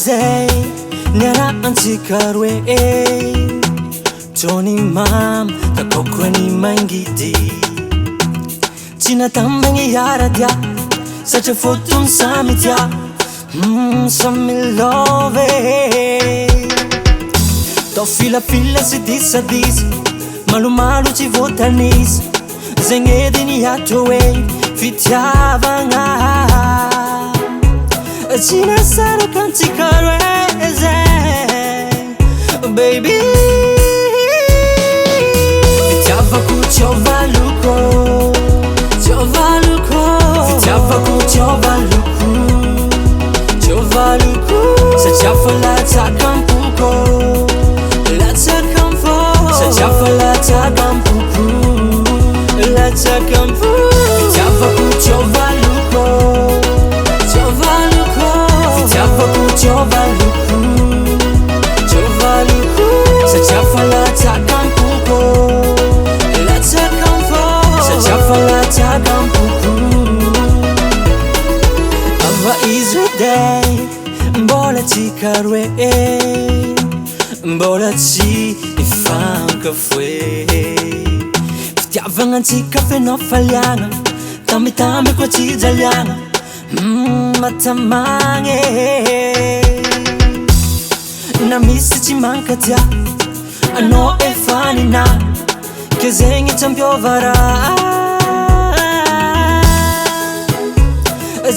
zay niarahantsika roe Tony mam takokoany mangity tsy natambagny iara-dia satria fotony samy tia samy love tao filafila sy disadisa malomalo tsy voatanisa zegny edy ny atao hoe fitiavagna tsy nasaraka antsika roe zay baby fitiavako tsiovaluko fitiavako tsiovaluko satria fa latsaka ampoko latsaka amfo satria fa latsaka ampoko latsaka amfo fitiavako tsiovaluko fitiavako tsiovaluko satria fa latsaka ampoko latsaka amfo satria fa latsaka ampoko ava izy day mbola tsika roe mbola tsy ifankafoe fitiavagna antsika fenao faliagna tambitamby koa tsy jaliagna matamagny na misy tsy manka tia anao efa nina ke zegny tsy ampiova raha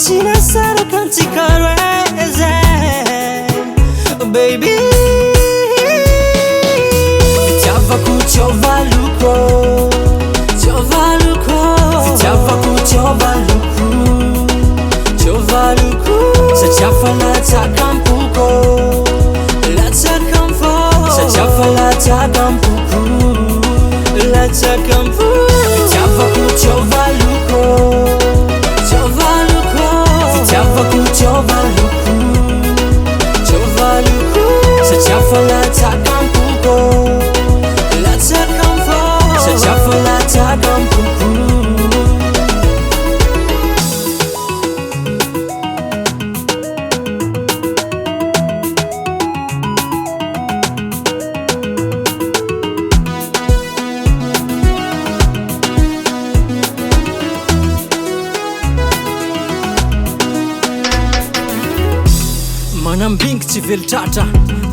tsy nasaraka antsika roe zay baby fitiavako tsiovaluko fitiavako tsiovaluko satria fa latsaka ampoko latsaka amfo satria fa latsaka ampoko latsaka amfo fitiavako tsiovaluko fitiavako tsiovaluko satria fa latsaka ampoko latsaka amfo satria fa latsaka ampoko manambingy tsy velitratra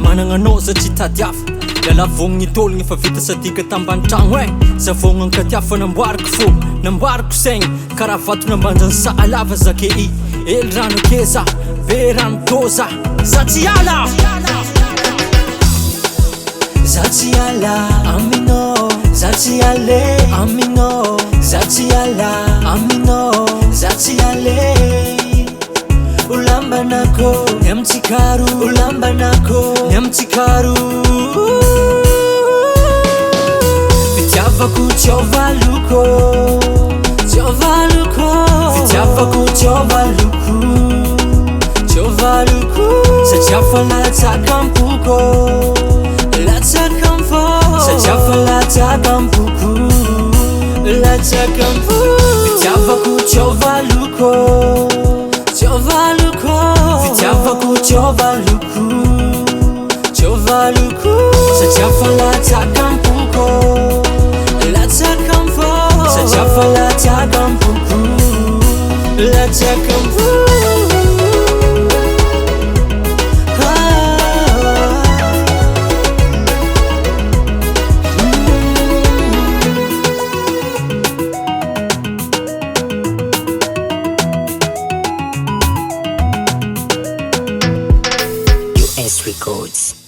managnanoza tsy tadiafa lalavogn'ny tologny efa vita sadika tambanitragno e zavogna ankatiafa namboariko fo namboariko saigny karaha vatona ambanjany saalava zake i ely rano akeza be rano toza za tsy ala za tsy ala aminao za tsy ale aminao za tsy ala aminao za tsy ale ulambanako nyamtsikaru ulambanako nyamtsikaru fitiavako tsiovaluko fitiavako tsiovaluko satria fa latsaka ampoko latsaka amfo satria fa latsaka ampoko latsaka amfo fitiavako tsiovaluko fitiavako tsiovaluko satria fa latsaka ampoko latsaka amfo satria fa latsaka ampoko latsaka amfo Records.